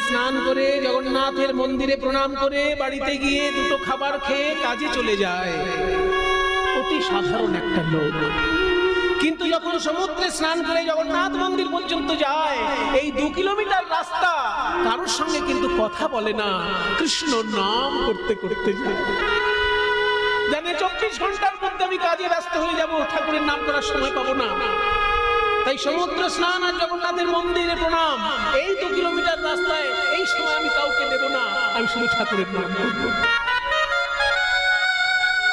স্নান করে জগন্নাথের মন্দিরে প্রণাম করে বাড়িতে গিয়ে দুটো খাবার খেয়ে কাজে চলে যায়। অতি সাধারণ একটা লোক, কিন্তু যখন সমুদ্রে স্নান করে জগন্নাথ মন্দির পর্যন্ত যায়, এই 2 কিলোমিটার রাস্তা কারোর সঙ্গে কিন্তু কথা বলে না, কৃষ্ণ নাম করতে করতে যায়। জানে 24 ঘন্টার মধ্যে আমি কাজে ব্যস্ত হয়ে যাব, ঠাকুরের নাম করার সময় পাবো না। তাই সমুদ্র স্নান আর জগন্নাথের মন্দিরে প্রণাম, এই 2 কিলোমিটার রাস্তায় এই সময় আমি কাউকে দেব না, আমি শুধু ঠাকুরের নাম করব।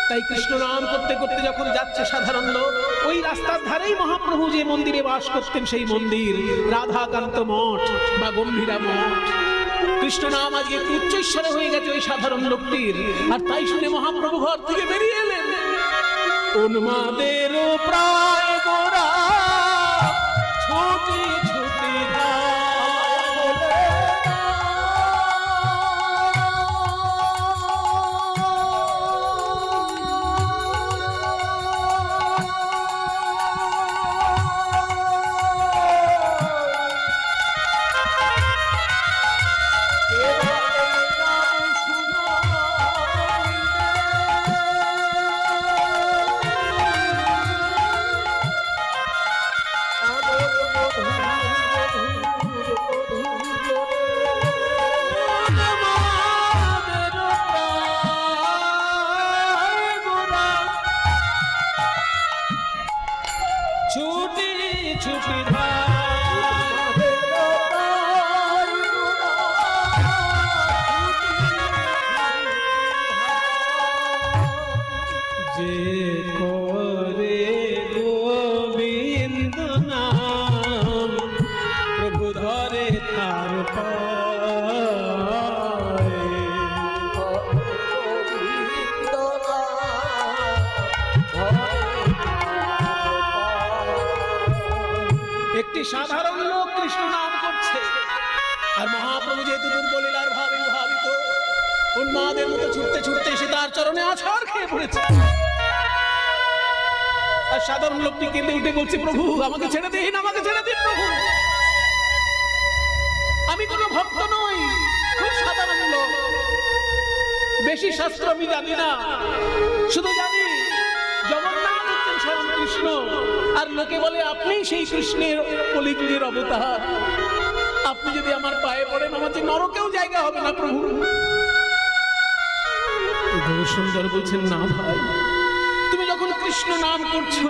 তাই কৃষ্ণ নাম করতে করতে যখন যাচ্ছে সাধারণ লোক, ওই রাস্তার ধারেই মহাপ্রভু যে মন্দিরে বাস করতেন সেই মন্দির রাধাকান্ত মঠ বা গম্ভীরা মঠ। কৃষ্ণ নাম আজকে একটু উচ্চৈঃস্বরে হয়ে গেছে ওই সাধারণ লোকটির, আর তাই শুনে মহাপ্রভু ঘর থেকে বেরিয়ে এলেন। উন্মাদের প্রায় গোরা ছুটি ছুটি সাধারণ লোক কৃষ্ণ নাম করছে, আর মহাপ্রভু যেহেতু দুর্বলীলার ভাবে ভাবিত উন্মাদের মতো ছুটতে ছুটতে এসে তার চরণে আছাড় খেয়ে পড়েছে। আর সাধারণ লোকটি কেঁদে উঠে বলছে, প্রভু আমাকে ছেড়ে দিন, আমাকে ছেড়ে দিন প্রভু, আমি কোনো ভক্ত নই, খুব সাধারণ লোক, বেশি শাস্ত্র আমি জানি না, শুধু জানি জগন্নাথ হচ্ছেন স্বয়ং কৃষ্ণ, আর লোকে বলে আপনি সেই কৃষ্ণের কলিযুগের অবতার, আপনি যদি আমার পায়ে পড়েন আমার যে নরকেও জায়গা হবে না প্রভু। সুন্দর বলছেন, না ভাই, তুমি যখন কৃষ্ণ নাম করছো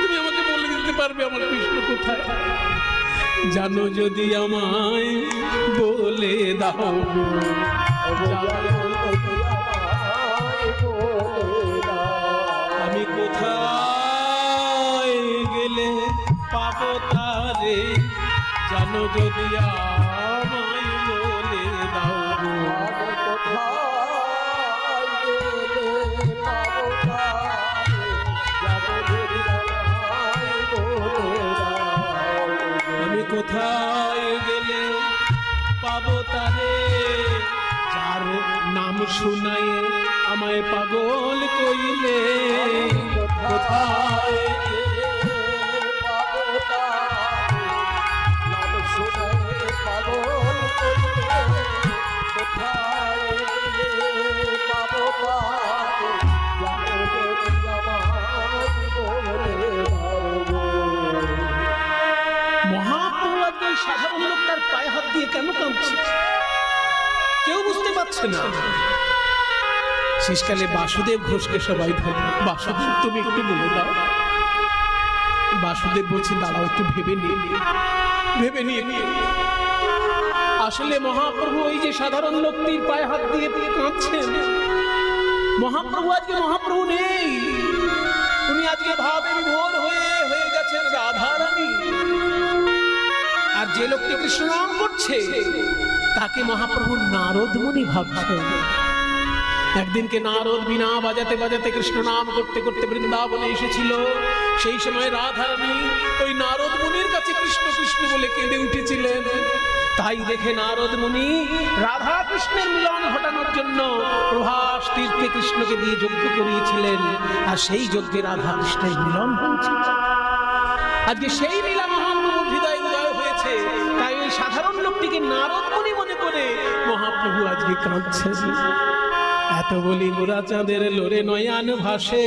তুমি আমাকে বলে দিতে পারবে আমার কৃষ্ণ কোথায়? জানো যদি আমায় বলে দাও, আমি কোথায় গেলে পাবো তারে, জানো যদি আমায় বলে দাও, আমি কোথায় গেলে পাবো তারে, যার নাম শুনায় আমায় পাগল কইলে, কোথায় সাধারণ লোক তার পায়ে হাত দিয়ে কেন কাঁদছে কেউ বুঝতে পারছে না। শেষকালে বাসুদেব ঘোষকে সবাই ধরে, বাসুদেব তুমি একটু বলে দাও। বাসুদেব বলছে, দাঁড়াও একটু ভেবে নিয়ে। আসলে মহাপ্রভু ওই যে সাধারণ লোকটির পায়ে হাত দিয়ে কাঁদছেন, মহাপ্রভু আজকে মহাপ্রভু নেই, উনি আজকে ভাবে বিভোর হয়ে গেছেন রাধারানী। আর যে লোকটি কৃষ্ণ নাম করছে তাকে মহাপ্রভু নারদ মুনি ভাবছেন। একদিনকে নারদ বিনা বাজাতে বাজাতে কৃষ্ণ নাম করতে করতে বৃন্দাবনে এসেছিল। সেই সময় রাধারানী ওই নারদ মুনির কাছে কৃষ্ণ কৃষ্ণ বলে কেঁদে উঠেছিলেন। তাই দেখে নারদ মুনি রাধা কৃষ্ণের মিলন ঘটানোর জন্য প্রভাস তীর্থে কৃষ্ণকে দিয়ে যজ্ঞ করিয়েছিলেন, আর সেই যজ্ঞে রাধা কৃষ্ণের মিলন হয়েছিল। আজকে সেই লীলা মহাপ্রভুর হৃদয় উদয় হয়েছে। তাই ওই সাধারণ লোকটিকে নারদ মুনি মনে করে কাঁদছেন। এত বলি গোরা চাঁদের লোরে নয়ান ভাসে,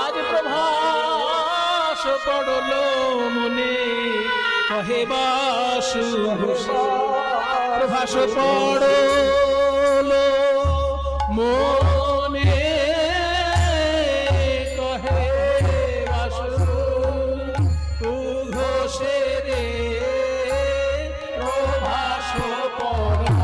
আজ প্রভাস পড়ল মনে কহে বাসু, প্রভাস পড়ল মনে কহে বাসু ঘোষে রে, প্রভাস পড়ল।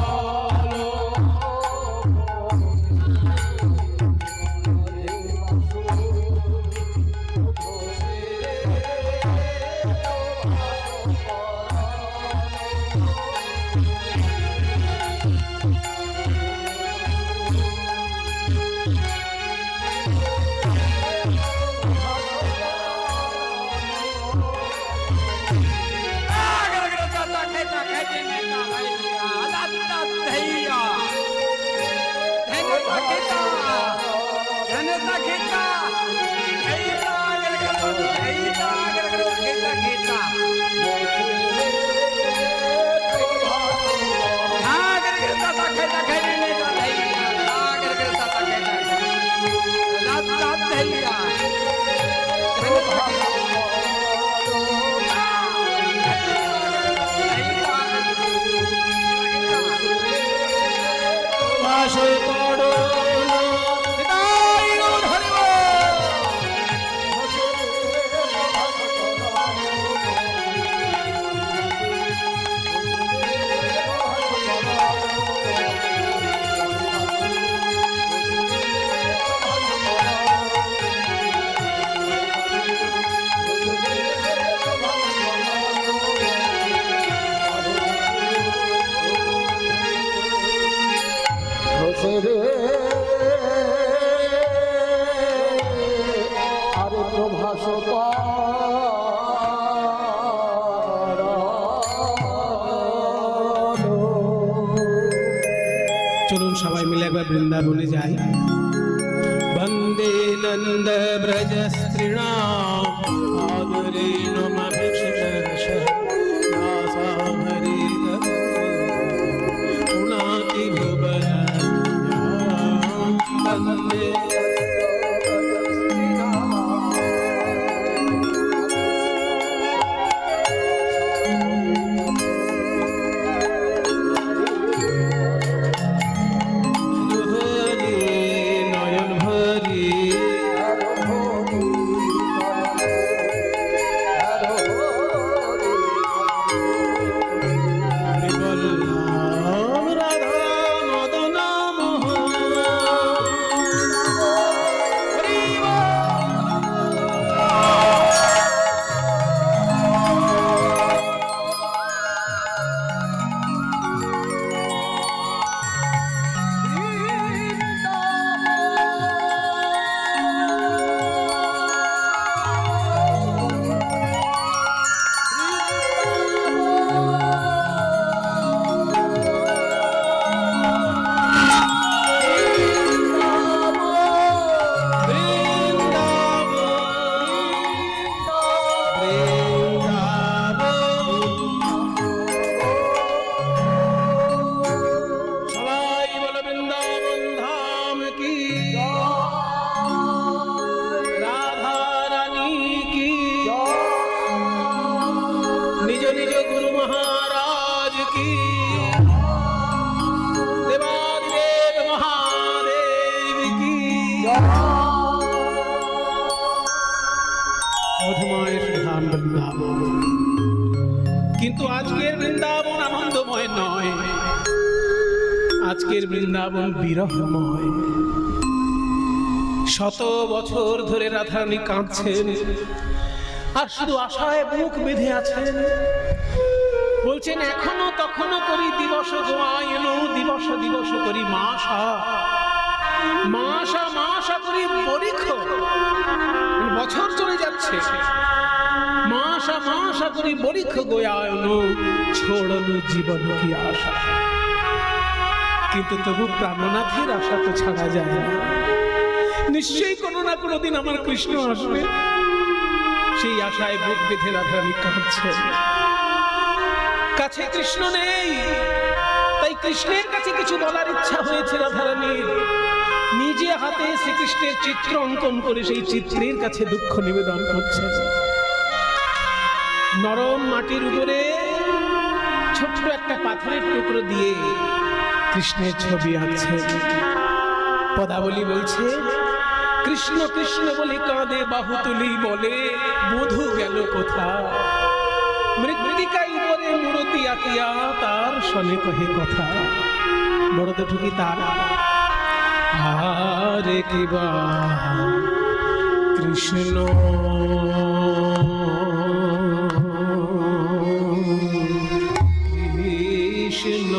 আরে প্রভাস চলুন সবাই মিলে একবার বৃন্দাবনে যাই। বন্দে নন্দ ব্রজ স্ত্রীণাম আদরেণ মভিষিক্ষ দাসা হরি পুনাতি ভুবন বন্দে কিন্তু আজকের বৃন্দাবন আনন্দময় নয়, আজকের বৃন্দাবন বিরহময়। শত বছর ধরে রাধারানী কাঁদছেন আর শুধু আশায় বুক বেঁধে আছেন। বলছেন এখনো তখনো করি দিবস গোয়াইন, দিবস দিবস করি মাসা, মাসা মাসা করি পরীক্ষ। বছর চলে যাচ্ছে, মাসা মাসা করি পরীক্ষ গোয়ায়ন, ছোড়লো জীবন কি আশা। কিন্তু তবু প্রাণনাথের আশা তো ছাড়া যায় না। নিশ্চয়ই কোনো না কোনো দিন আমার কৃষ্ণ আসবে, সেই আশায় বুক বেঁধে রাধারানী কাঁদছে। কাছে কৃষ্ণ নেই, তাই কৃষ্ণের কাছে কিছু বলার ইচ্ছা হয়েছে রাধারানীর। নিজে হাতে শ্রীকৃষ্ণের চিত্র অঙ্কন করে সেই চিত্রের কাছে দুঃখ নিবেদন করছে। নরম মাটির উপরে ছোট্ট একটা পাথরের টুকরো দিয়ে কৃষ্ণের ছবি আঁকছে। পদাবলী বলছে, কৃষ্ণ কৃষ্ণ বলে কাঁদে বাহু তুলি বলে বধূ গেল কোথা, মৃত্তিকায় উপরে মূরতি আঁকিয়া তার সনে কহে কথা। বড় তো ঠুকি তার আরে কিবা কৃষ্ণ কৃষ্ণ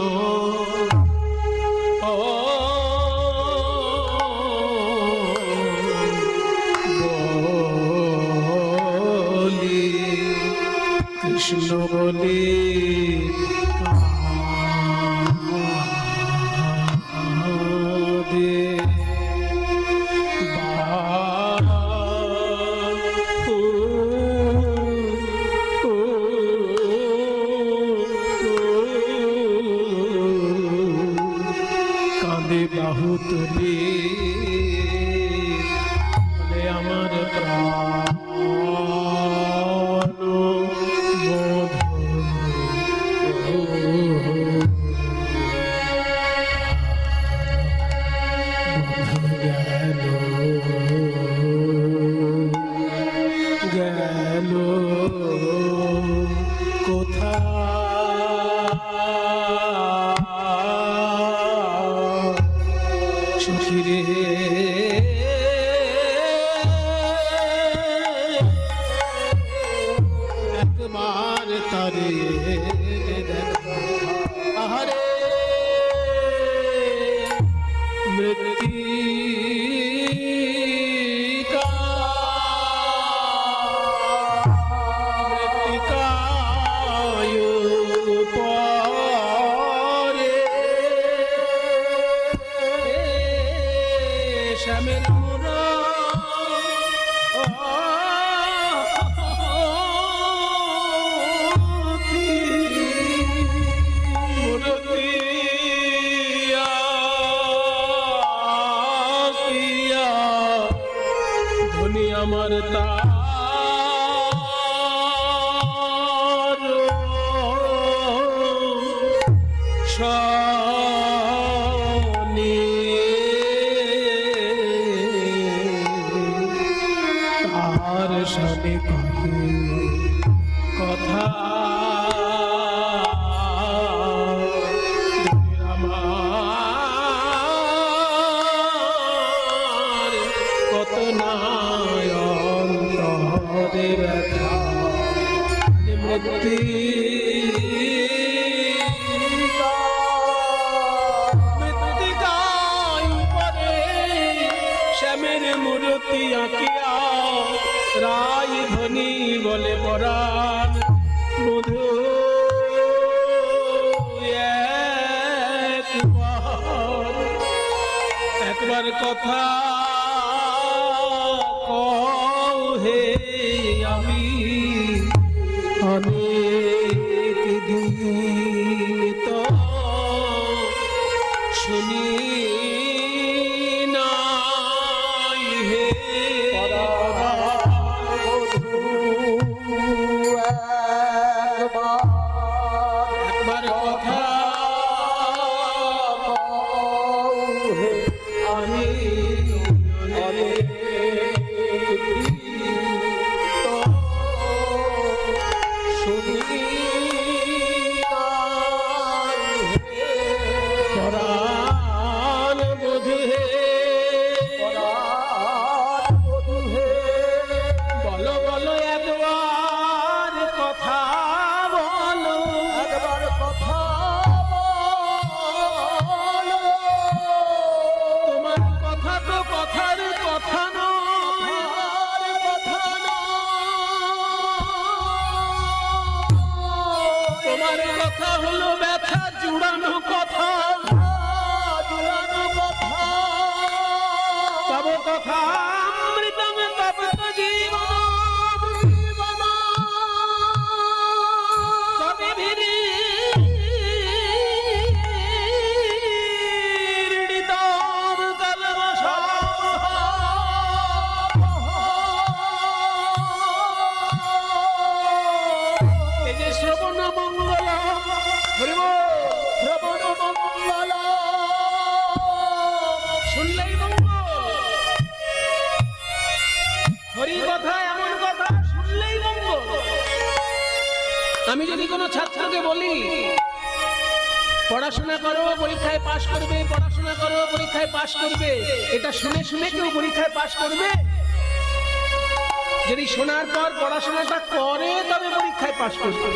কৃষ্ণ বলে কাঁদে কাঁদে বাহু তুলে বলে আমার প্রাণ গেল কোথা, সুখীরে একবার তারে দেখা। আহারে আমার তার শনি তার শনি কহে কথা। আমার কত না ব্যথা মৃত্তিকায় উপরে শ্যামের মূর্তি আঁকিয়া রায় ধ্বনি বলে পরাণ মধু একবার কথা হে আমি অনেক দিন তো শুনি নাই হে একবার কথা আমি যদি কোনো ছাত্রকে বলি পড়াশোনা করো পরীক্ষায় পাশ করবে, পড়াশোনা করো পরীক্ষায় পাশ করবে, এটা শুনে শুনে কেউ পরীক্ষায় পাশ করবে? যদি শোনার পর পড়াশোনাটা করে তবে পরীক্ষায় পাশ করবে।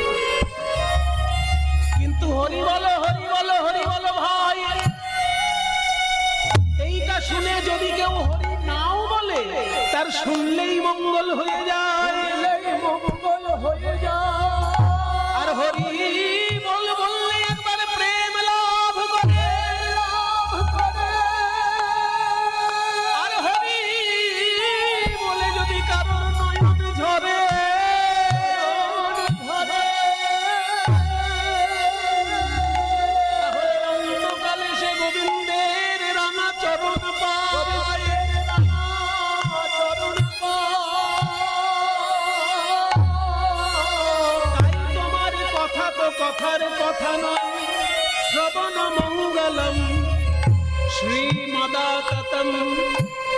কিন্তু হরি বলো হরি বলো হরি বলো ভাই, এইটা শুনে যদি কেউ হরি নাও বলে তার শুনলেই মঙ্গল হয়ে যায়, মঙ্গল হয়ে যায়। আর হরি বল বললে একবার প্রেম লাভ করে, আর হরি বলে যদি কারোর নয়ন ঝরে, তাহলে অন্তকালে সে গোবিন্দের রাঙা চরণ পায়। তাই তোমার কথা তো কথার কথা নয়, শ্রবণ মঙ্গলম শ্রীমদাততম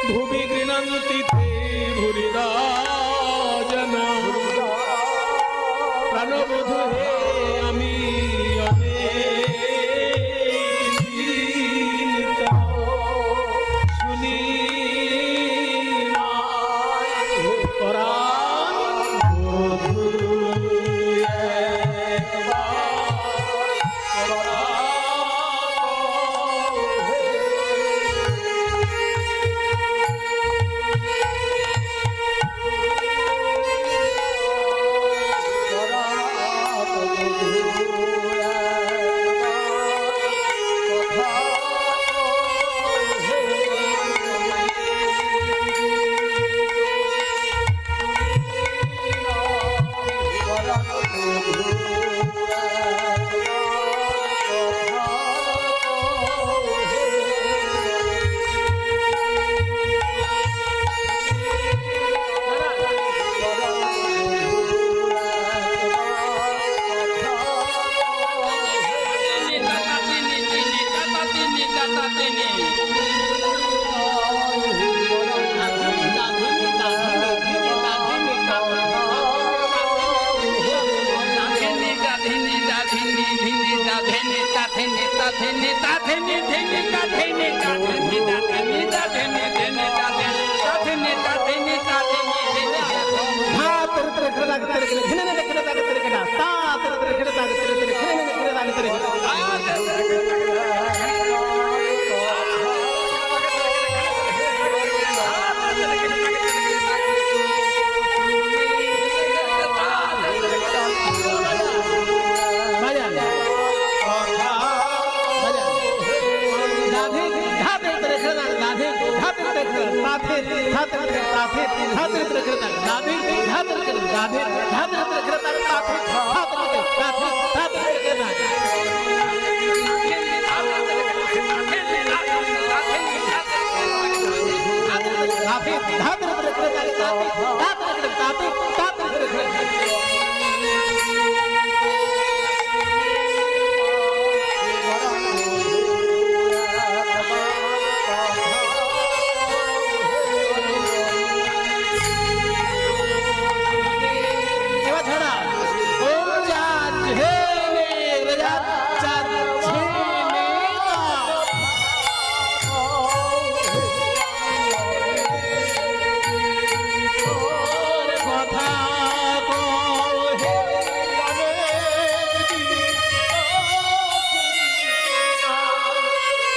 ভুবি গৃণন্তি তে ভুরিদা জনা। প্রাণবধূ হে আমি অনেক দীনতা, শুনি না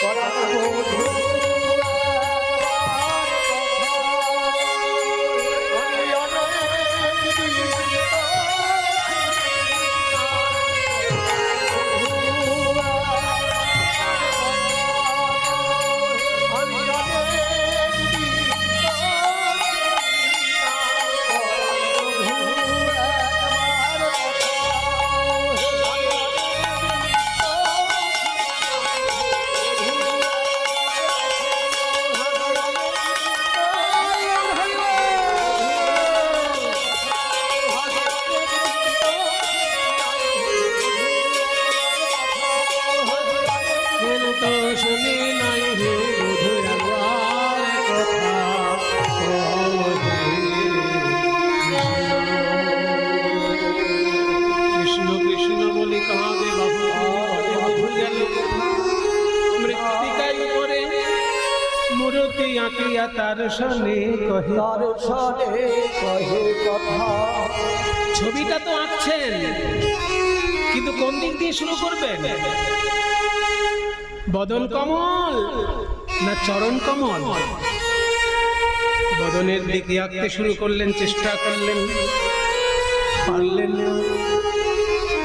পরাণ বধূ কৃষ্ণ কৃষ্ণ আঁকিয়া তার সনে কহে, তার সনে কহে কথা। ছবিটা তো আঁকছেন, কিন্তু কোন দিক দিয়ে শুরু করবেন? বদন কমল না চরণ কমল? বদনের দিকে আঁকতে শুরু করলেন, চেষ্টা করলেন, পারলেন না।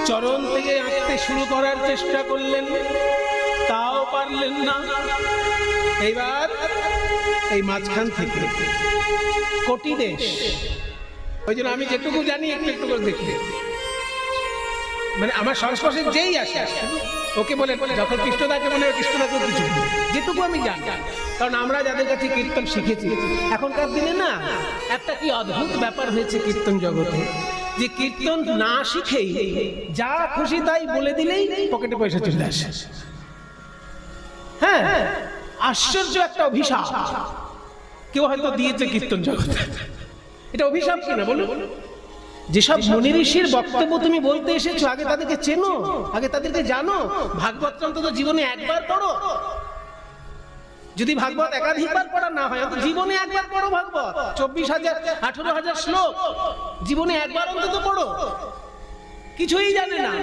চরণ থেকে আঁকতে শুরু করার চেষ্টা করলেন, তাও পারলেন না। এইবার এই মাঝখান থেকে কোটি দেশ, ওই জন্য আমি যেটুকু জানি একটু একটু করে দেখি, মানে আমার সংস্পর্শে যেই আসে ওকে বলে, যখন কৃষ্ণদাকে মনে হয় কৃষ্ণদাকে কিছু যেটুকু আমি জানি, কারণ আমরা যাদের কাছে কীর্তন শিখেছি। এখনকার দিনে না একটা কি অদ্ভুত ব্যাপার হয়েছে কীর্তন জগতে, যে কীর্তন না শিখেই যা খুশি তাই বলে দিলেই পকেটে পয়সা চলে আসে। হ্যাঁ, আশ্চর্য একটা অভিশাপ কেউ হয়তো দিয়েছে কীর্তন জগতে। এটা অভিশাপ কিনা বলুন? যেসব মুনি ঋষির বক্তব্য তুমি বলতে এসেছো, আগে তাদেরকে চেনো, আগে তাদেরকে জানো। ভাগবত অন্তত জীবনে একবার পড়ো, যদি ভাগবত একাধিকবার পড়া না হয় অন্তত জীবনে একবার পড়ো ভাগবত। 24,000 18,000 শ্লোক জীবনে একবার অন্তত পড়ো। কিছুই জানে না,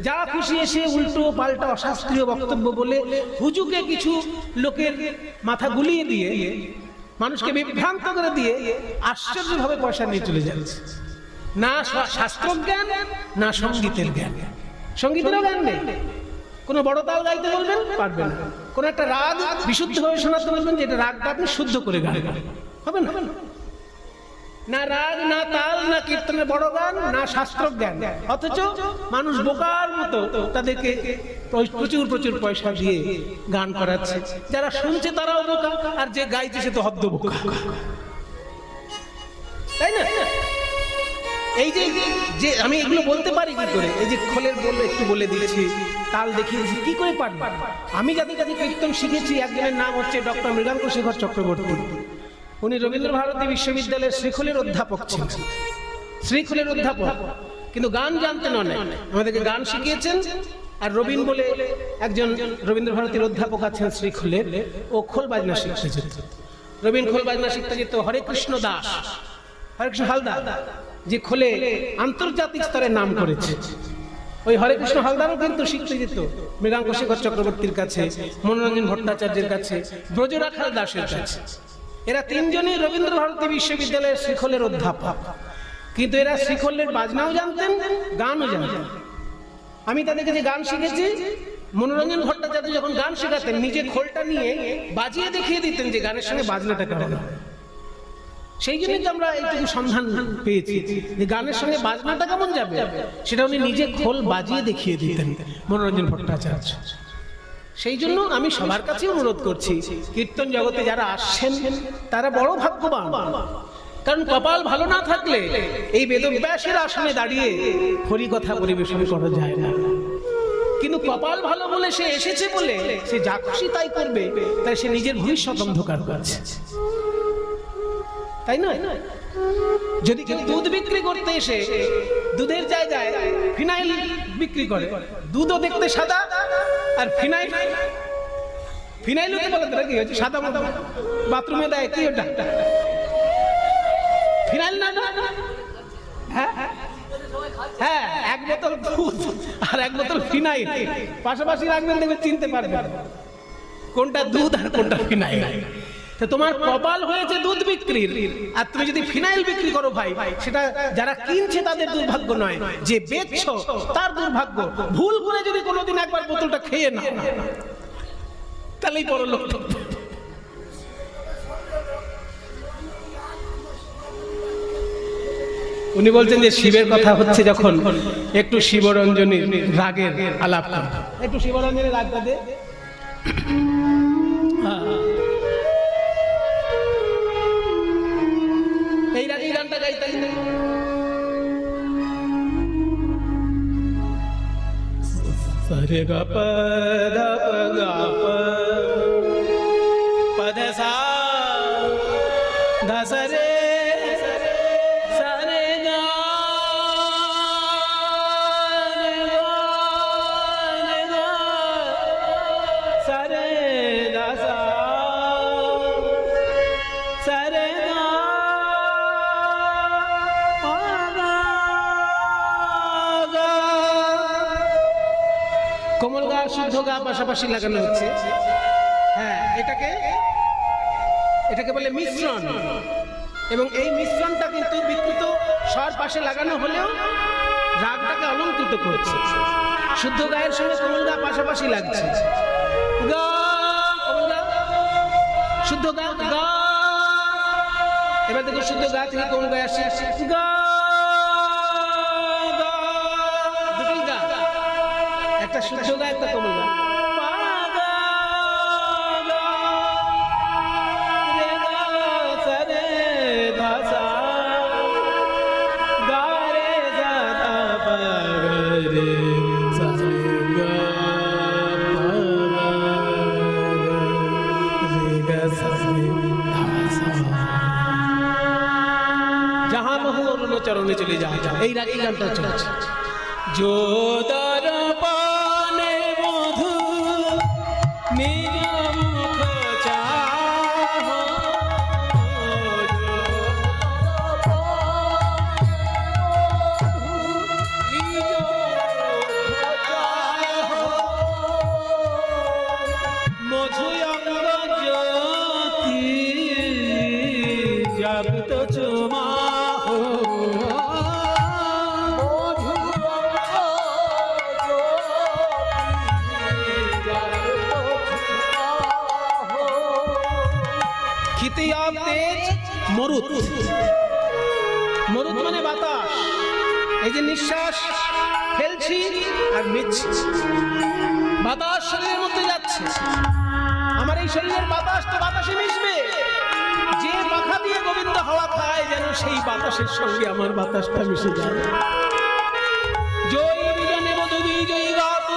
যা খুশি এসে উল্টো পাল্টা অশাস্ত্রীয় বক্তব্য বলে হুজুকে কিছু লোকের মাথা গুলিয়ে দিয়ে, মানুষকে বিভ্রান্ত করে দিয়ে আশ্চর্যভাবে পয়সা নিয়ে চলে যাচ্ছে। না শাস্ত্র জ্ঞান, না সঙ্গীতের জ্ঞান। সঙ্গীতেরও জ্ঞান নেই। কোনো বড় তাল গাইতে বলবেন, পারবেন না। কোনো একটা রাগ বিশুদ্ধভাবে শোনাতে বলবেন যে এটা রাগটা আপনি শুদ্ধ করে গান, হবে না। না রাগ, না তাল, না কীর্তনের বড় গান, না শাস্ত্র জ্ঞান। অথচ মানুষ বোকার মতো তাদেরকে প্রচুর প্রচুর পয়সা দিয়ে গান করাচ্ছে। যারা শুনছে তারাও বোকা, আর যে গাইছে সে তো হদ্দ বোকা, তাই না? এই যে আমি এগুলো বলতে পারি কি করে? এই যে খোলের বললে একটু বলে দিয়েছি, তাল দেখিয়েছি, কি করে পারবো? আমি যাদের কাছে কীর্তন শিখেছি, একজনের নাম হচ্ছে ডক্টর মৃগাঙ্ক শেখর চক্রবর্তী। উনি রবীন্দ্র ভারতী বিশ্ববিদ্যালয়ের শ্রীখোলের অধ্যাপক ছিলেন, শ্রীখোলের অধ্যাপক, কিন্তু গান জানতেন অনেক, আমাদেরকে গান শিখিয়েছেন। আর রবীন বলে একজন রবীন্দ্র ভারতীর অধ্যাপক আছেন শ্রীখোলের, ও খোল বাজনা শিখতে যেত। রবীন খোল বাজনা শিখতে যেত। হরে কৃষ্ণ দাস, হরে কৃষ্ণ হালদার, যে খোলে আন্তর্জাতিক স্তরে নাম করেছে, ওই হরে কৃষ্ণ হালদারও কিন্তু শিখতে যেত মৃগাঙ্ক শেখর চক্রবর্তীর কাছে, মনোরঞ্জন ভট্টাচার্যের কাছে, ব্রজরাখাল দাসের কাছে। এরা তিনজনই রবীন্দ্র ভারতী বিশ্ববিদ্যালয়ের শ্রীখোলের অধ্যাপক, কিন্তু এরা শ্রীখোলের বাজনাও জানতেন, গানও জানতেন। আমি তাদেরকে যে গান শিখেছি, মনোরঞ্জন ভট্টাচার্য যখন গান শেখাতেন নিজে খোলটা নিয়ে বাজিয়ে দেখিয়ে দিতেন যে গানের সঙ্গে বাজনাটা কেমন হয়। সেই জন্যই তো আমরা এইটুকু সন্ধান পেয়েছি যে গানের সঙ্গে বাজনাটা কেমন যাবে, সেটা উনি নিজে খোল বাজিয়ে দেখিয়ে দিতেন মনোরঞ্জন ভট্টাচার্য। সেই জন্য আমি সবার কাছে অনুরোধ করছি, কীর্তন জগতে যারা আসছেন তারা বড় ভাগ্যবান। কারণ কপাল ভালো না থাকলে এই বেদব্যাসের আসনে দাঁড়িয়ে হরি কথা পরিবেশন করা যায় না। কিন্তু কপাল ভালো বলে সে এসেছে বলে সে যা খুশি তাই করবে, তাই সে নিজের ভবিষ্যৎ অন্ধকার করছে, তাই না? যদি কেউ দুধ বিক্রি করতে এসে দুধের জায়গায় ফিনাইল বিক্রি করে, দুধও দেখতে সাদা আর ফিনাইল হতে বলে তারা কি হয়েছে সাদা মতো, বাথরুমে দেয় কি ওটা ফিনাইল না? হ্যাঁ হ্যাঁ, এক বোতল দুধ আর এক বোতল ফিনাইল পাশাপাশি রাখবেন, দেখবে চিনতে পারবেন কোনটা দুধ আর কোনটা ফিনাইল। তো তোমার কপাল হয়েছে দুধ বিক্রির, আর তুমি যদি ফিনাইল বিক্রি করো ভাই, সেটা যারা কিনছে তাদের দুর্ভাগ্য নয়, যে বেচছো তার দুর্ভাগ্য। ভুল করে যদি কোনোদিন একবার বোতলটা খেয়ে না, তাহলেই পরলোক। উনি বলছেন যে শিবের কথা হচ্ছে যখন, একটু শিবরঞ্জনী রাগের আলাপ, একটু শিবরঞ্জনী রাগটা দে। এই গানটা গাইতে সরে গ প দ প গ প প দ সা দ স রে সা রে গ রে গ সা রে দ সা শুদ্ধ গা পাশাপাশি লাগানো হচ্ছে। হ্যাঁ, এটাকে বলে মিশ্রণ। এবং এই মিশ্রণটা কিন্তু বিকৃত স্বর পাশে লাগানো হলেও রাগটাকে অলঙ্কৃত করছে। শুদ্ধ গায়ের সঙ্গে কোমল গা পাশাপাশি লাগছে। গা, কোমল গা, শুদ্ধ গা, গা। এবার দেখো শুদ্ধ গা থেকে কোমল গায়ে আসছে, গা, গা, দুটোই গা। একটা শুদ্ধ গা, একটা কোমল গা। চরণে চলে যায়, এই রাগেই গানটা চলছে। যোদার পানে মধু নিজ মুখ চাহ, মধু অঙ্গ জ্যোতি জাগত চুমা, মরুত। মরুত মানে বাতাস। এই যে নিঃশ্বাস ফেলছি আর নিচ্ছি, বাতাস শরীরের মধ্যে যাচ্ছে। আমার এই শরীরের বাতাস তো বাতাসে মিশবে। যে পাখা দিয়ে গোবিন্দ হাওয়া খায়, যেন সেই বাতাসের সঙ্গে আমার বাতাসটা মিশে যায়। জয় বিজনে মধু বিজয়ী গাত,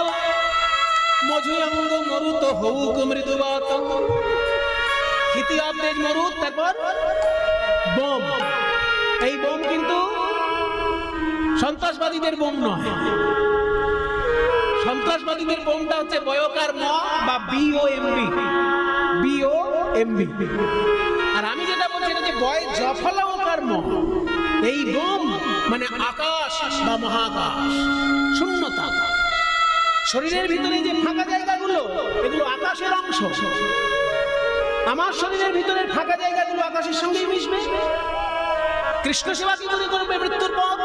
মধু অঙ্গ মরুত হউক মৃদুবাত। খিতি অবদেশ মরুত, তারপর বোম। এই বোম কিন্তু সন্ত্রাসবাদীদের বোম নয়। সন্ত্রাসবাদীদের বোমটা হচ্ছে বয়কার ম বা বিওএমবি, বিওএমবি। আর আমি যেটা বলছি এটা যে বয় জফলাওকার ম। এই বোম মানে আকাশ বা মহাকাশ, শূন্যতা। শরীরের ভিতরে যে ফাঁকা জায়গাগুলো, এগুলো আকাশের অংশ। আমার শরীরের ভিতরে ফাঁকা জায়গাগুলো আকাশের সঙ্গেই মিশবে। কৃষ্ণ সেবা কি করে করবে মৃত্যুর পর?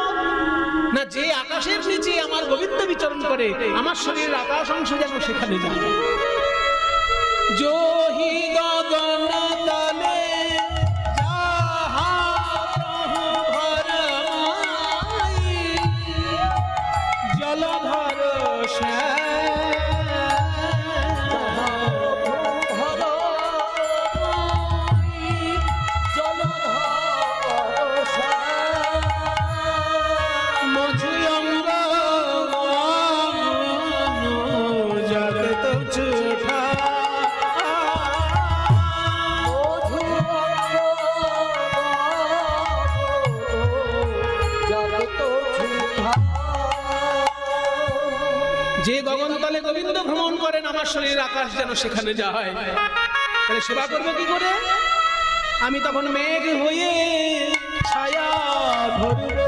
না, যে আকাশের নিচে আমার গোবিন্দ বিচরণ করে, আমার শরীরের আকাশ অংশ যেন সেখানে যায়। জোহি গগন তলে যাহা প্রভু ভরমাই, জলধর যে গগনতলে গোবিন্দ ভ্রমণ করেন, আমার শরীরের আকাশ যেন সেখানে যায়। তাহলে সেবা করবো কি করে? আমি তখন মেঘ হয়ে ছায়া ধরব,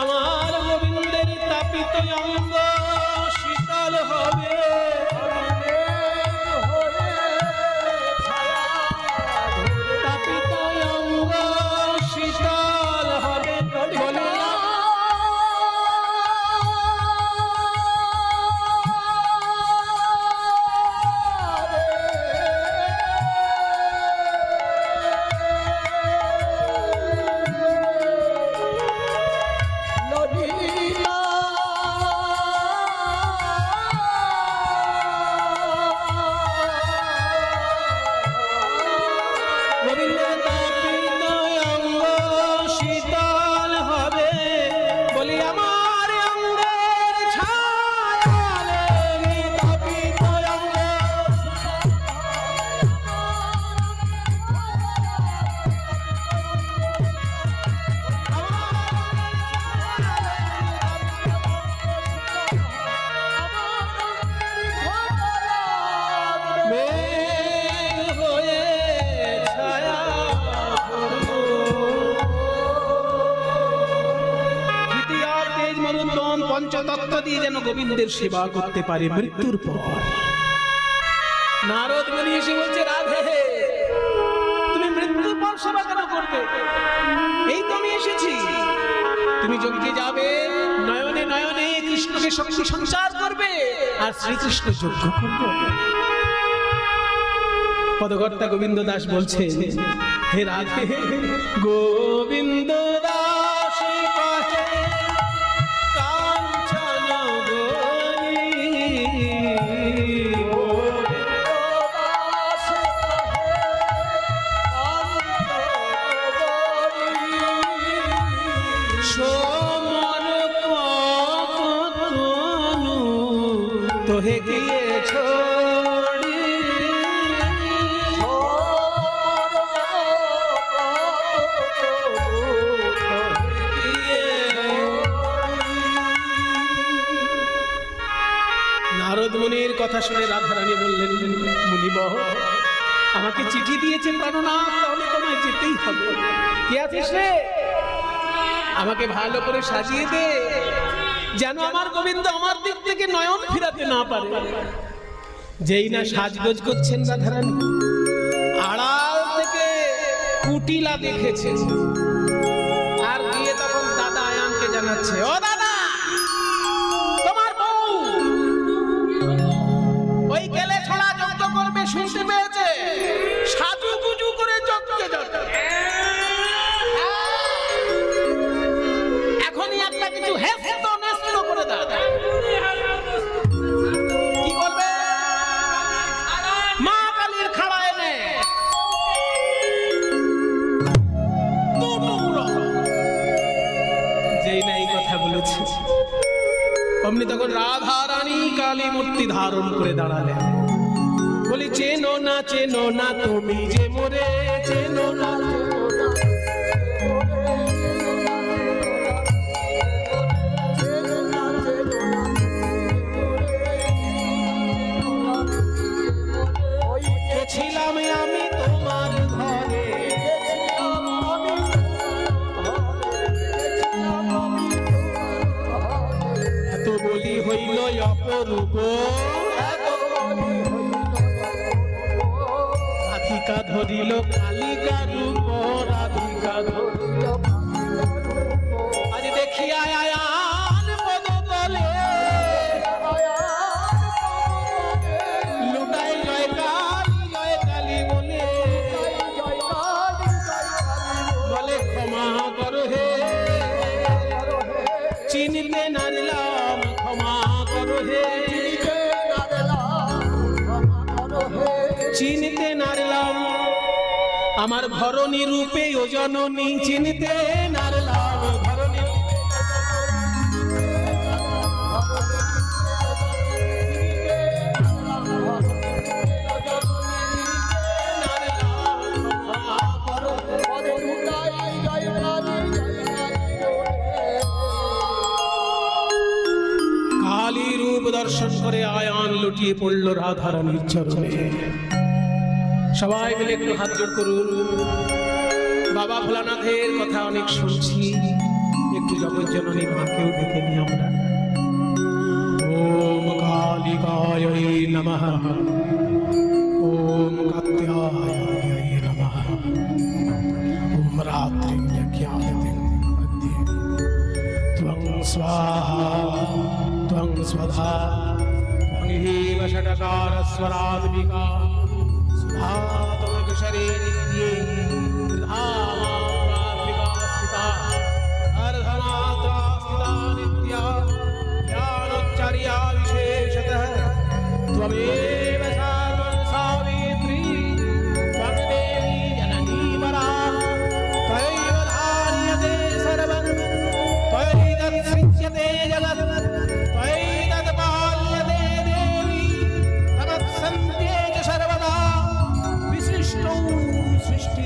আমার গোবিন্দের তাপিত অঙ্গ শীতল হবে। পঞ্চতত্ত্ব দিয়ে যেন গোবিন্দের সেবা করতে পারে মৃত্যুর পর। নারদ মুনি এসে বলছে, রাধে তুমি মৃত্যুর পর সেবা কেন করবে? এই তো আমি এসেছি, তুমি যজ্ঞে যাবে, নয়নে নয়নে কৃষ্ণকে শক্তি সঞ্চার করবে, আর শ্রীকৃষ্ণ যজ্ঞ করবে। পদকর্তা গোবিন্দ দাস বলছে, হে রাধে গোবিন্দ দাস কহে কাঞ্চন সোমন কতনু তোহে গিয়ে ছোড়ি নারদ মুনির কথা শুনে রাধারানী বললেন, মুনিবর আমাকে চিঠি দিয়েছে প্রাণনাথ, তাহলে তোমায় যেতেই হবে। কে আছিস রে? আমাকে ভালো করে সাজিয়ে দে, যেন আমার গোবিন্দ আমার দিক থেকে নয়ন ফিরাতে না পারে। যেই না সাজগোজ করছেন রাধারানী, আড়াল থেকে কুটিলা দেখেছে, আর গিয়ে তখন দাদা আয়ানকে জানাচ্ছে, ও দাদা তোমার বউ ওই গেলে ছড়া যজ্ঞ করবে শুনতে পেয়েছে, সাজু গুজু করে যজ্ঞে যাচ্ছে। এখনই একটা কিছু হেস্ত নেস্ত করে দাও। কি করবে? মা কালীর খাড়া এনে যেই না এই কথা বলেছে, অমনি তখন রাধা রানী কালী মূর্তি ধারণ করে দাঁড়ালেন। বলি, চেনো না তুমি যে মোরে, চেনো না ছিলাম আমি তোমার ঘরে, এত বলি হইল অপরূপ, রাধিকা ধরিল কালিকা রূপ, রাধিকা ধরিল আজ দেখিয়া আয়ান পদতলে, লুটাই জয় কালী বলে, বলে ক্ষমা করো হে, চিনিতে নারলাম ক্ষমা করো হে, চিনিতে নারলাম আমার ধরণী রূপে ও জননী, চিনিতে নারলাম ধরণী কালী রূপ দর্শন করে আয়ান লুটিয়ে পড়ল রাধারানীর চরণে। সবাই মিলে একটু হাত জোড় করুন। বাবা ভোলানাথের কথা অনেক শুনছি, একটু জগজ্জননী মাকেও দেখে নি আমরা। ওম কালিকায় নমঃ, ওম কাত্যায় নমঃ, ওম রাত্রিজ্ঞায়তে মধ্যে ত্বং স্বাহা ত্বং স্বধা ত্বং হেব ষটকার স্বরাত্মিকা सुधातमकुशरे नित्ये धामात्मिका स्थिता अर्धनात्रा स्थिता नित्या ज्ञानोच्चर्या विशेषतः त्वमेव सर्वं सावित्री त्वं देवी जननी वरा त्वयैव धार्यते सर्वं त्वयैतत्सृज्यते जगत् त्वयैतत्पाल्यते देवी तमत्सन्त्येज सर्वदा सृष्टि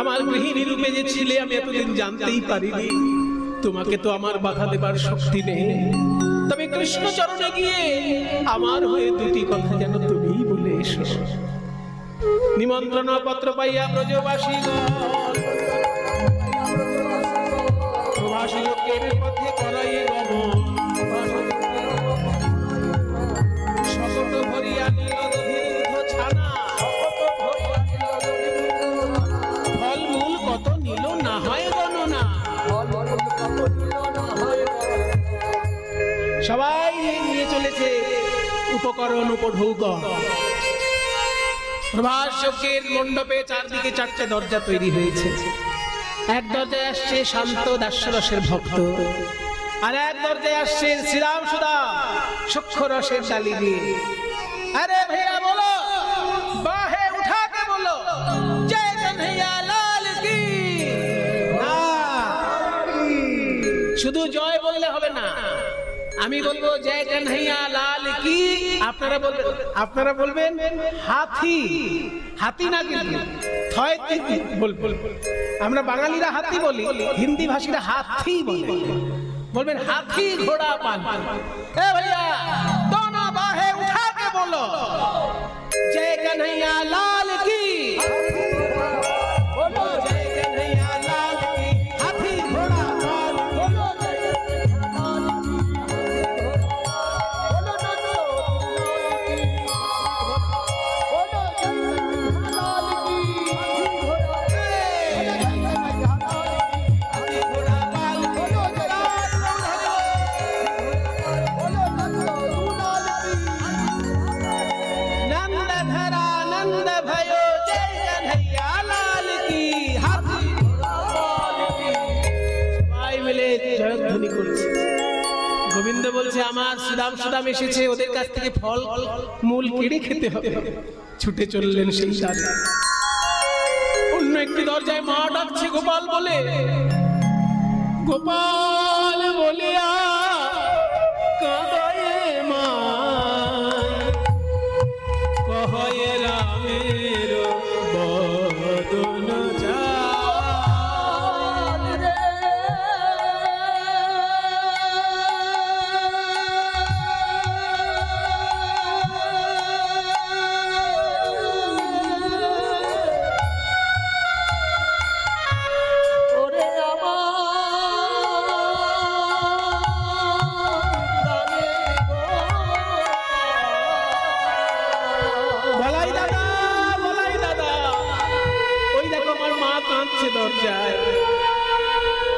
আমার গৃহিণী রূপে যে ছিলে আমি এতদিন জানতেই পারিনি। তোমাকে তো আমার বাধা দেবার শক্তি নেই, তবে কৃষ্ণ চরণে গিয়ে আমার হয়ে দুটি কথা যেন তুমিই বলে এসো। নিমন্ত্রণ পত্র পাইয়া ব্রজবাসীগণ প্রবাসী লোকের পথে করাই গমন, শকট ভরিয়া নিল দধিরুদ্ধ ছানা, ফলমূল কত নিল না হয় গণনা। সবাই নিয়ে চলেছে উপকরণ উপঢৌকন। প্রভাস যজ্ঞের মণ্ডপে চারদিকে চারটে দরজা তৈরি হয়েছে। এক দরজায় আসছে শান্ত দাস্যরসের ভক্ত, আর এক দরজায় আসছে শ্রীরাম সুদা সূক্ষ্ম রসের ডালি দিয়ে। আরে ভাইয়া বলো, বাহে উঠাকে বলো জয় কन्हैया লাল কি। শুধু জয় বললে হবে না, আমি বলবো জয় কन्हैया লাল কি। আপনারা বলবেন হাতি, হাতি না কিন্তু আমরা বাঙালিরা হাতি বলি, হিন্দি ভাষীরা হাতি বলে। বলবেন হাতি ঘোড়া পান। এ ভাইয়া दोनों बाहें उठा के बोलो जय कन्हैया लाल की, बोलो जय कन्हैया लाल की। हाथी घोड़ा पान, बोलो जय कन्हैया लाल की, গোবিন্দ বলছে আমার শ্রীরাম সুদাম এসেছে, ওদের কাছ থেকে ফল মূল কেড়ে খেতে হবে। ছুটে চললেন সেই সাথে। অন্য একটি দরজায় মা ডাকছে গোপাল বলে, গোপাল বলিয়া কাঁদে মা, কহে রামের বদন যা।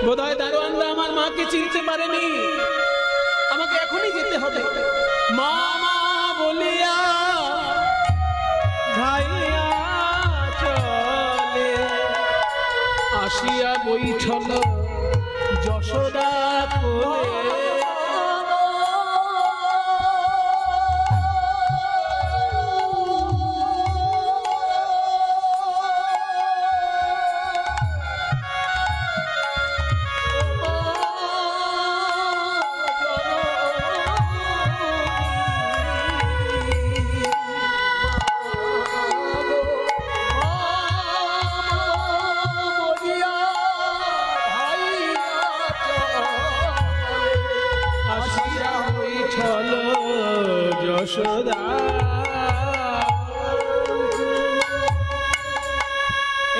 বোধহয় দারোয়ানরা আমার মাকে চিনতে পারেনি, আমাকে এখনই যেতে হবে। মা মা বলিয়া ধাইয়া চলে, আসিয়া বৈঠল যশোদা কোলে।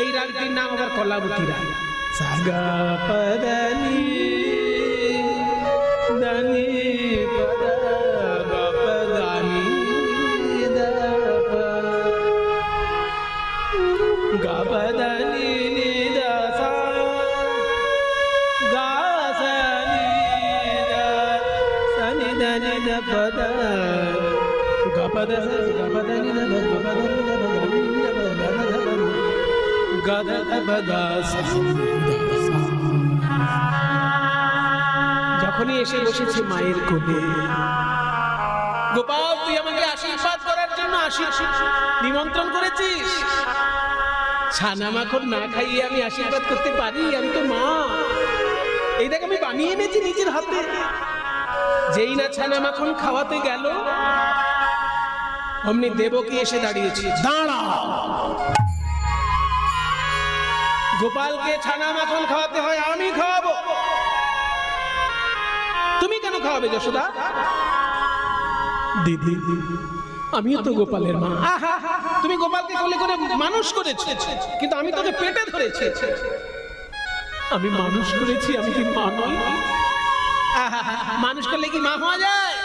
এই রাগটির নাম আবার কলাবতী রাগ। সাগা পদানি দানি পদা গপদানি দপ গপদানি নিদাসা গাসানি দা সনি দানি দপদা গপদা গপদানি দপ গপদানি যখনই এসে বসেছে মায়ের কোলে, গোপাল তুই আমাকে আশীর্বাদ করার জন্য নিমন্ত্রণ করেছিস। ছানা মাখন না খাইয়ে আমি আশীর্বাদ করতে পারি? আমি তো মা, এই দেখ আমি বানিয়ে এনেছি নিজের হাতে। যেই না ছানা মাখন খাওয়াতে গেল, অমনি দেবকী এসে দাঁড়িয়েছে। দাঁড়া, গোপালকে ছানা মাখন খাওয়াতে হয়, আমি খাওয়াবো। তুমি কেন খাওয়াবে যশোদা? দিদি, আমিও তো গোপালের মা। তুমি গোপালকে কোলে করে মানুষ করেছো, কিন্তু আমি তোকে পেটে ধরেছি। আমি মানুষ করেছি, আমি কি মা নই? মানুষ করলে কি মা হওয়া যায়?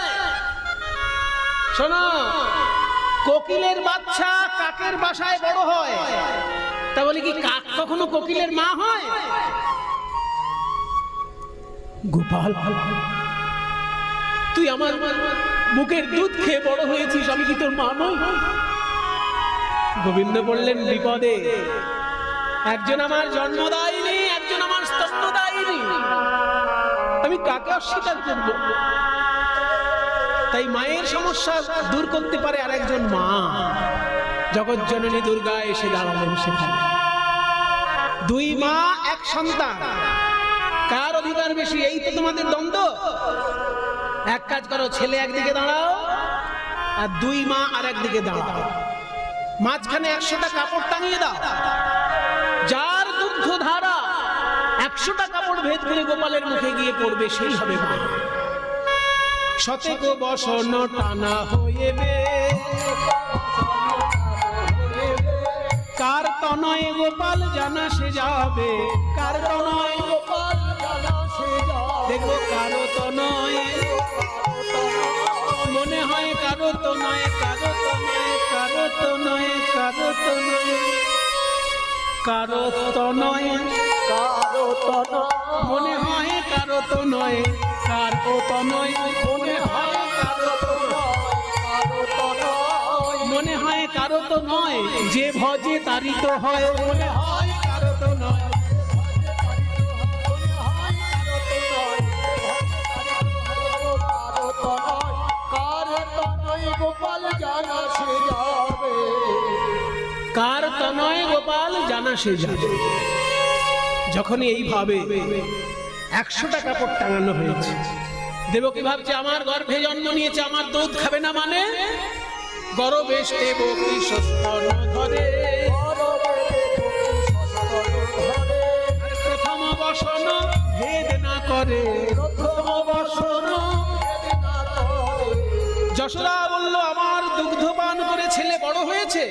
শোনো, কোকিলের বাচ্চা কাকের বাসায় বড় হয়, তা বলে কি কাক কখনো কোকিলের মা হয়? গোপাল, তুই আমার বুকের দুধ খেয়ে বড় হয়েছিস, আমি কি তোর মা নই? গোবিন্দ বললেন, বিপদে একজন আমার জন্মদায়িনী, একজন আমার স্তন্যদায়িনী, আমি কাকে অস্বীকার করব? তাই মায়ের সমস্যা দূর করতে পারে আরেকজন মা। জগৎজননী দুর্গা এসে দাঁড়ালেন সেখানে। দুই মা এক সন্তান, কার অধিকার বেশি? এই তো তোমাদের দ্বন্দ্ব। এক কাজ করো, ছেলে একদিকে দাঁড়াও আর দুই মা আর একদিকে দাঁড়াও, মাঝখানে 100টা কাপড় টাঙিয়ে দাও। যার দুগ্ধ ধারা 100টা কাপড় ভেদ করে গোপালের মুখে গিয়ে পড়বে, সেই হবে মা। শতেক বসন টানা হইবে, কার তনয় গোপাল জানা সে যাবে, কার তনয় গোপাল জানা সে যাবে। দেখো কারো তনয়, মনে হয় কারো তনয়, কারো তনয়, কারো তনয়, কারো তনয়, কারো তনয়, কারো তনয়, মনে হয় কারো তনয়, কারো তনয়, মনে হয় কারো তনয়, কারো তনয়, মনে হয় কারো তো নয়, যে ভজে তারই তো হয়, মনে হয় কারো তো নয়। গোপাল জানা সে যাবে, কার তনয় গোপাল জানা সে যাবে। যখনই এইভাবে 100টা কাপড় টাঙানো হয়েছে, দেবকী ভাবছে আমার গর্ভে জন্ম নিয়েছে, আমার দুধ খাবে না মানে? গর্বে দেবকী স্তন ধরে, প্রথম বসন ভেদ না করে, প্রথম বসন যশোদা বলল আমার দুগ্ধ পান করে ছেলে বড় হয়েছে,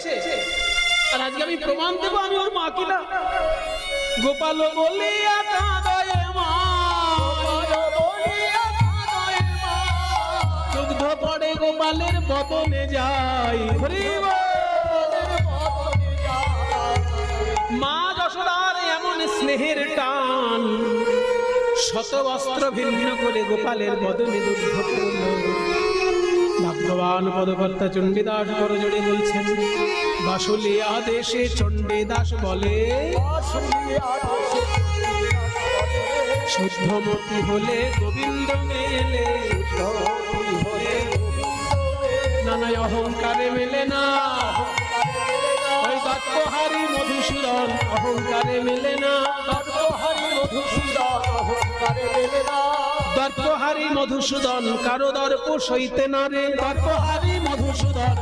আর আজকে আমি প্রমাণ দেবো আমি ওর মা কিনা। গোপাল বলিয়া কাঁদয় মা, দুগ্ধ পড়ে গোপালের বদনে যায়। মা যশোদার এমন স্নেহের টান, শত বস্ত্র ভিন্ন করে গোপালের বদনে দুগ্ধ পড়ল। ভগবান পদকর্তা চণ্ডীদাস বড় জোরে বলছেন, বাসুলিয়া দেশে চণ্ডীদাস বলে, শুদ্ধমতি হলে গোবিন্দ মেলে, নানায় অহংকারে মেলে না, ওই দত্তহারি মধুসূদন অহংকারে মেলে না, দর্পহারি মধুসূদন অহংকারে মেলে না, দর্পহারি মধুসূদন কারো দর্প সইতে না রে, দর্পহারি মধুসূদন।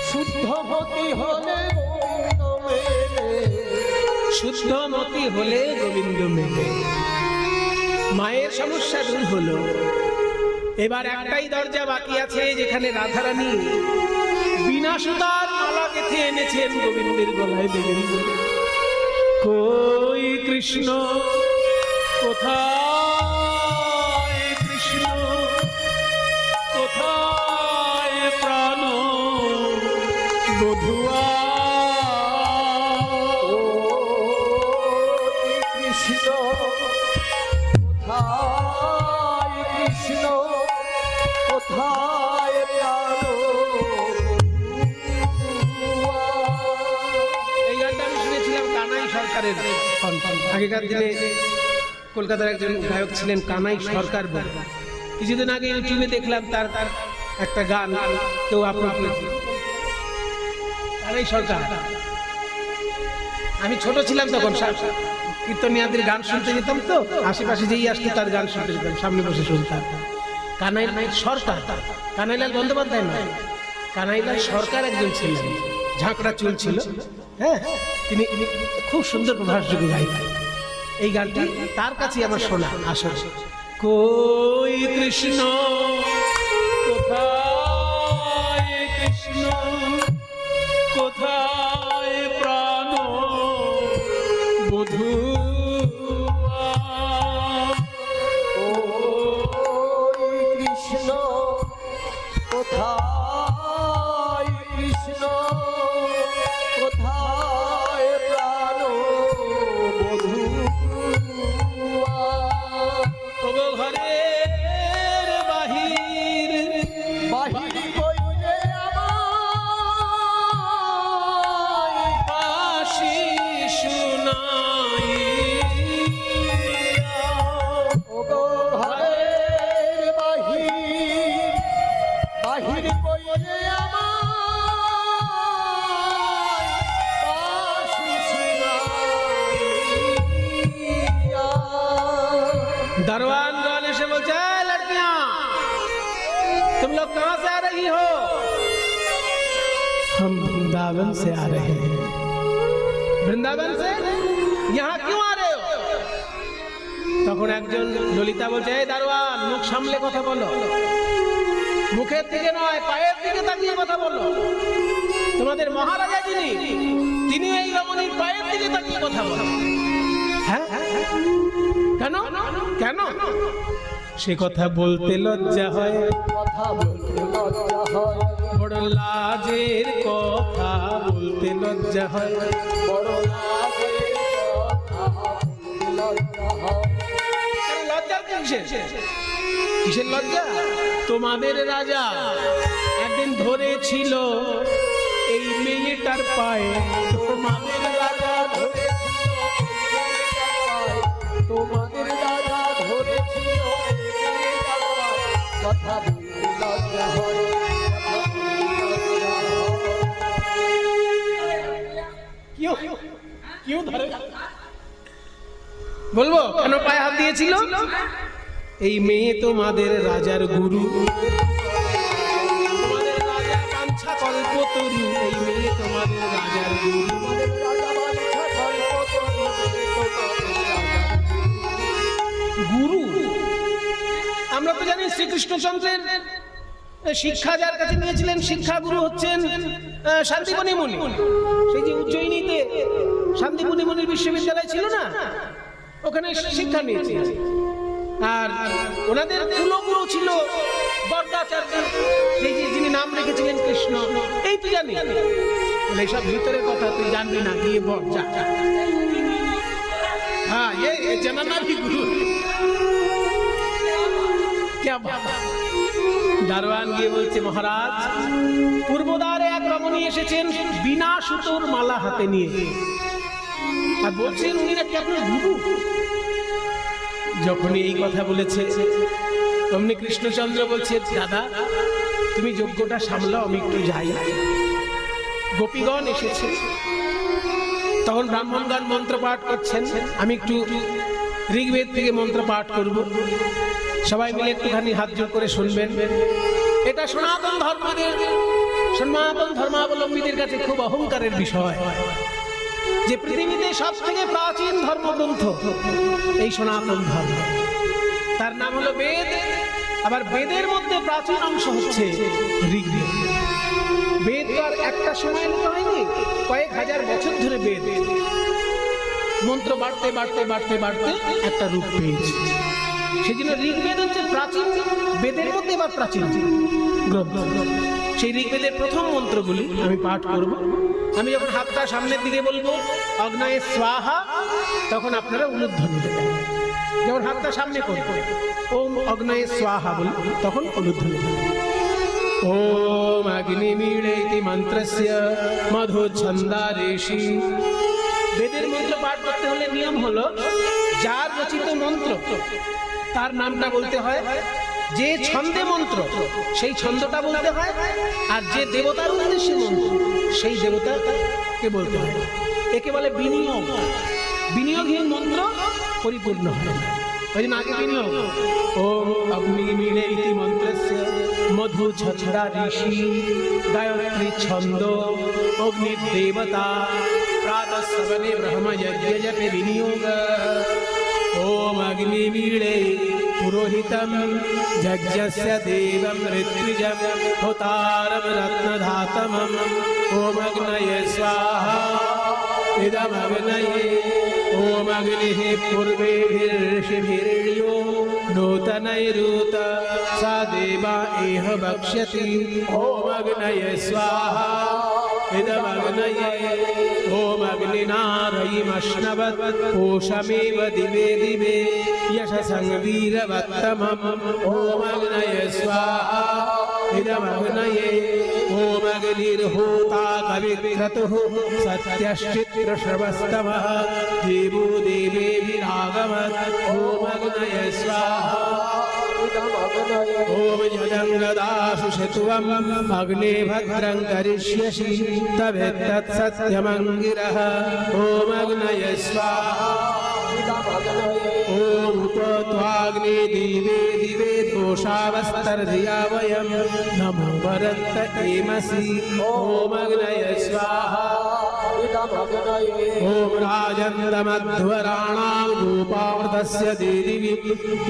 শুদ্ধমতি হলে গোবিন্দ মেলে, শুদ্ধমতি হলে গোবিন্দ মেলে। মায়ের সমস্যা দূর হলো। এবার একটাই দরজা বাকি আছে, যেখানে রাধারানী বিনা সুতার মালা গেঁথে এনেছেন গোবিন্দের গলায় দেবেন বলে। কই কৃষ্ণ কোথায়, কৃষ্ণ কোথায়, প্রাণ বধুয়া, কৃষ্ণ কোথায়, কৃষ্ণ কোথায়, প্রাণ এই গানটা আমি শুনেছিলাম কানাই সরকারের কণ্ঠে। আগেকার দিনে কলকাতার একজন গায়ক ছিলেন কানাই সরকার বলে। কিছুদিন আগে ইউটিউবে দেখলাম তার একটা গান কেউ আপলোড করেছে, কানাই সরকার। আমি ছোট ছিলাম তখন, কীর্তনিয়াদের গান শুনতে যেতাম, তো আশেপাশে যেই আসতো তার গান শুনতে যেতাম, সামনে বসে শুনতাম। কানাইলাল সরকার, কানাইলাল বন্দ্যোপাধ্যায় নয়, কানাইলাল সরকার একজন ছিলেন, ঝাঁকড়া চুল ছিল। হ্যাঁ, তিনি খুব সুন্দর প্রভাসযোগ্য গাইতেন। এই গানটি তার কাছে আমার শোনা আসলে। কই কৃষ্ণ কোথায়, কৃষ্ণ কোথায় প্রাণ বধূ, কৃষ্ণ কোথায়, কৃষ্ণ কোথায় প্রাণ বধূয়া, তবু ঘরের বাহির বাহির কইলে আমায় বাঁশি শুনাই, ওগো ঘরের বাহির, বাহির কইলে আমায় বাঁশি শুনাইয়া। दरवान वाले से बोलते हैं लड़कियां तुम लोग कहां से आ रही हो? हम वृंदावन से आ रहे हैं। वृंदावन से यहाँ क्यों आ रहे हो? তখন একজন ললিতা বলছে, এই দারোয়ান মুখ সামলে কথা বলো, মুখের দিকে নয় পায়ের দিকে তাকিয়ে কথা বলো। তোমাদের মহারাজা যিনি, তিনি এই রমণীর পায়ের দিকে তাকিয়ে কথা বলো। হ্যাঁ, কেন কেন? সে কথা বলতে লজ্জা হয়, কথা বলতে লজ্জা হয়, বড় লাজের কথা বলতে লজ্জা হয়। বড় লাগে কথা বলতে লজ্জা হয়। আরে লজ্জা কিসের? কিসের লজ্জা? তোমাদের রাজা একদিন ধরেছিল এই মেয়েটার পায়ে, তোমাদের রাজা ধরেছিল তোমাদের দাদা ধরেছিল কথা বলতে লজ্জা হয়, কথা বলতে লজ্জা হয়। क्यों ধরে বলবো কেন পায়ে হাত দিয়েছিল? এই মেয়ে তোমাদের রাজার গুরু, তোমাদের রাজা কাঞ্ছা কল্পতরু, এই মেয়ে তোমাদের রাজার গুরু। তোমাদের রাজা বাঞ্ছা কল্প তরু, তোমাদের রাজা গুরু আমরা তো জানি শ্রীকৃষ্ণচন্দ্রের শিক্ষা যার কাছে নিয়েছিলেন, শিক্ষা গুরু হচ্ছেন শান্তিমণি মুনি। সেই যে উজ্জয়িনীতে শান্তিমণি মুনির বিশ্ববিদ্যালয় ছিল না, ওখানে শিক্ষা নিয়েছে। আর ওনাদের কুলগুরু ছিল বরদাচার্য, সেই যে যিনি নাম রেখেছিলেন কৃষ্ণ। এই তুই জানি বলে এইসব ভিতরের কথা তুই জানবি না, গিয়ে বল যা। হ্যাঁ, ये জানানা भी गुरु क्या बात। দারোয়ান গিয়ে বলছে, মহারাজ পূর্বদ্বারে এক রমণী এসেছেন বিনা সুতোর মালা হাতে নিয়ে, আর বলছেন উনি নাকি আপনার গুরু। যখনই এই কথা বলেছে অমনি কৃষ্ণচন্দ্র বলছে, দাদা তুমি যজ্ঞটা সামলাও, আমি একটু যাই। গোপীগণ এসেছে, তখন ব্রাহ্মণগণ মন্ত্র পাঠ করছেন, আমি একটু ঋগ্বেদ থেকে মন্ত্র পাঠ করব। সবাই মিলে একটুখানি হাত জোড় করে শুনবেন। এটা সনাতন ধর্মের, সনাতন ধর্মাবলম্বীদের কাছে খুব অহংকারের বিষয় যে পৃথিবীতে সব থেকে প্রাচীন ধর্মগ্রন্থ এই সনাতন ধর্ম, তার নাম হলো বেদ। আবার বেদের মধ্যে প্রাচীন অংশ হচ্ছে ঋগ্বেদ। বেদ তো আর একটা সময় হয়নি, কয়েক হাজার বছর ধরে বেদ মন্ত্র বাড়তে বাড়তে বাড়তে বাড়তে একটা রূপ পেয়েছে। সেই জন্য ঋগ্বেদ হচ্ছে প্রাচীন বেদের মধ্যে এবার প্রাচীন গ্রন্থ। সেই ঋগ্বেদের প্রথম মন্ত্রগুলি আমি পাঠ করব। আমি যখন হাতটা সামনের দিকে বলবো অগ্নয়ে স্বাহা, তখন আপনারা উলুধ্বনি দেবেন। যখন হাতটা সামনে করবো ওম অগ্নয়ে স্বাহা বলি, তখন উলুধ্বনি দেবেন। ওম অগ্নিমিড়েতি মন্ত্রস্য মধু ছন্দারেষি। বেদের মন্ত্র পাঠ করতে হলে নিয়ম হলো যার রচিত মন্ত্র তার নামটা বলতে হয়, যে ছন্দে মন্ত্র সেই ছন্দটা বলতে হয়, আর যে দেবতার উদ্দেশ্যে মন্ত্র সেই দেবতাকে বলতে হয়। একে বলে বিনিয়োগ। বিনিয়োগহীন মন্ত্র পরিপূর্ণ হয় না। ওই নাগে বিনিয়োগ ওম অগ্নিমিলে ইতি মন্ত্রস্য মধু ছছড়া ঋষি গায়ত্রী ছন্দ অগ্নির দেবতা প্রাতঃ শ্রবণে ব্রহ্মযজ্ঞ জপে বিনিয়োগ ओम अग्निमीळे पुरोहितं यज्ञस्य देवं ऋत्विजं होतारं रत्नधातमम् ओम अग्नये स्वाहा इदमग्नये ओम अग्निः पूर्वेभिर्षिभिर्यो नूतनैरुत सा देवा इह वक्ष्यति ओम अग्नये स्वाहा इदमग्नये ओम अग्निनारयिमश्नवत् पूषमेव दिवे दिवे यशसं वीरवत्तमम् ओम अग्नये स्वाहा इदमग्नये ओम अग्निर्होता कविक्रतुः सत्यश्चित्रश्रवस्तमः देवो देवेभिरागमत् ओम अग्नये स्वाहा ओम यदङ्गदाशु शत्वम् अग्ने भद्रं करिष्यसि तवेत्तत्सत्यमङ्गिरः ओम अग्नये स्वाहा ओम त्वाग्ने दिवे दिवे दोषावस्तर्धिया वयं नमो वरन्त एमसि ओम अग्नये स्वाहा ओम राजन्दमध्वराणां रूपावृतस्य देवी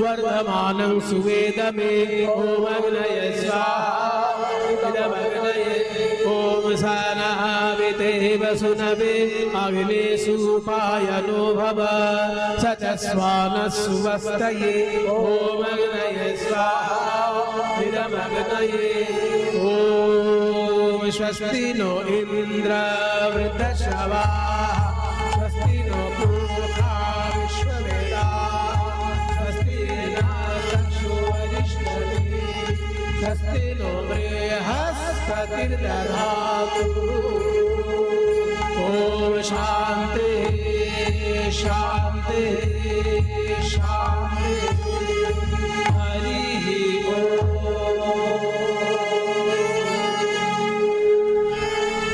वर्धमानं सुवेदमे ओम अग्नये स्वाहा इदमग्नये ओम सानाविते वसुनवे अग्ने सुपायनो भव स च स्वानः सुवस्तये ओम अग्नये स्वाहा इदमग्नये ओम स्वस्ति नो इन्द्र वृद्धश्रवाः स्वस्ति नो पूर्वा विश्ववेदाः स्वस्ति नक्षत्रो वरिष्ठभिः स्वस्ति नो बृहस्पतिर्दधातु ओम शान्ति शान्ति शान्ति हरिः ओम।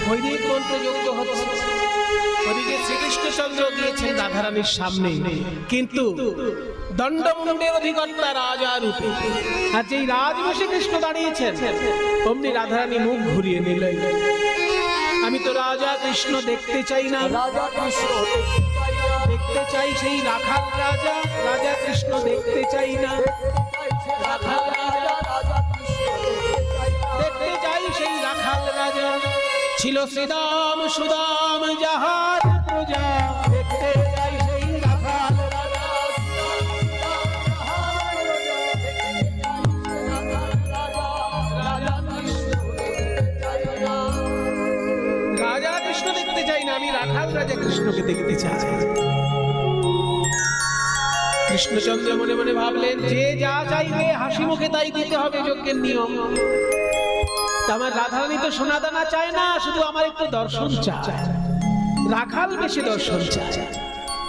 বৈদিক মন্ত্রযজ্ঞ হচ্ছে, ওদিকে শ্রীকৃষ্ণচন্দ্র গিয়েছেন রাধারানীর সামনে, কিন্তু দণ্ডমুণ্ডের অধিকর্তা রাজা রূপে, আর যেই রাজবেশে কৃষ্ণ দাঁড়িয়েছেন অমনি রাধারানী মুখ ঘুরিয়ে নিলেন। আমি তো রাজা কৃষ্ণ দেখতে চাই না, রাজা কৃষ্ণ দেখতে চাই সেই রাখাল রাজা, রাজা কৃষ্ণ দেখতে চাই না, রাখাল রাজা দেখতে চাই সেই রাখাল রাজা। ছিল শ্রীদাম সুদাম যাহার প্রজা, দেখতে চাই সেই রাখাল রাজা। রাজা কৃষ্ণ দেখতে চাই না, আমি রাখাল রাজা কৃষ্ণকে দেখতে চাই। কৃষ্ণচন্দ্র মনে মনে ভাবলেন, যে যা চাইবে হাসি মুখে তাই দিতে হবে, যজ্ঞের নিয়ম। আমার রাধারানী তো সোনা দানা চায় না, শুধু আমার একটু দর্শন চায়, রাখাল বেশি দর্শন চায়।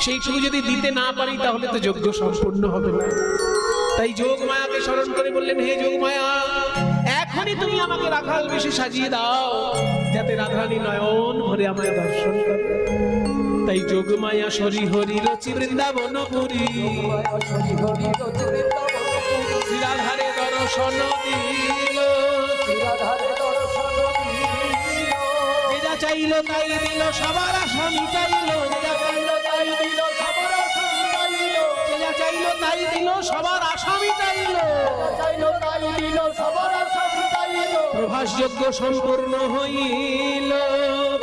সেইটুকু যদি দিতে না পারি তাহলে তো যজ্ঞ সম্পূর্ণ হবে না। তাই যোগ মায়াকে স্মরণ করে বললেন, হে যোগ মায়া, এখনই তুমি আমাকে রাখাল বেশি সাজিয়ে দাও, যাতে রাধারানী নয়ন ভরে আমায় দর্শন করে। তাই যোগ মায়া সরি হরি রচি বৃন্দাবন পুরী, শ্রীরাধারে দর্শন দিল, যা চাইলো তাই দিল, সবার আশা মিটাইলো, যা চাইলো তাই দিল, সবার আশা মিটাইলো, যা চাইলো তাই দিল, সবার আশা মিটাইলো, চাইলো তাই দিল, সবার আশা মিটাইলো। প্রভাস যজ্ঞ সম্পূর্ণ হইল,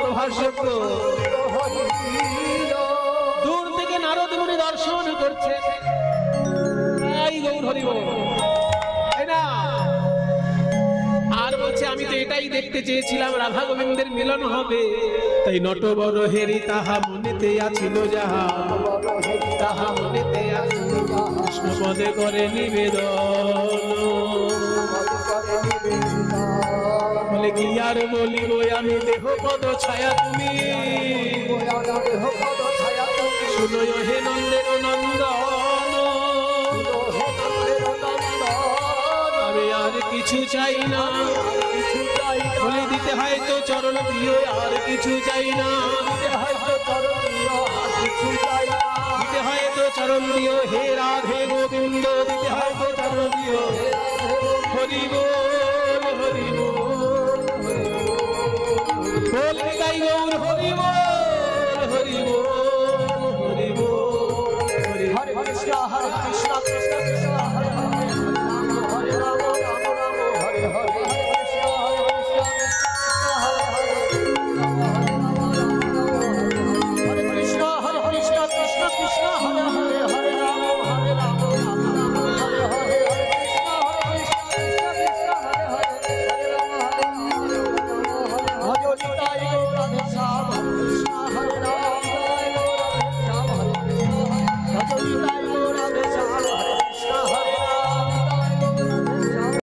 প্রভাস যজ্ঞ হইল। দূর থেকে নারদ মুনি দর্শন করছে, এই গৌর হরি বল, তাই না? আর বলছে, আমি তো এটাই দেখতে চেয়েছিলাম, রাধা গোবিন্দের মিলন হবে। তাই নটবর হেরি তাহা মনেতে আছিল যাহা, তাহা মনেতে আছিল কৃষ্ণ পদে করে নিবেদন। বলে কি আর বলিব আমি, দেহ পদ ছায়া তুমি, শুনো হে নন্দের নন্দন, আমি আর কিছু চাই না, বলে দিতে হয় তো চরণ প্রিয়, আর কিছু চাই না, দিতে হয় তো চরণ প্রিয়, আর কিছু কিছু চাই না। দিতে হয় তো চরণ দিও হে রাধে গোবিন্দ, দিতে হয় তো চরণ দিও। হরি বল হরি বল, বল নিতাই গৌর হরি বল।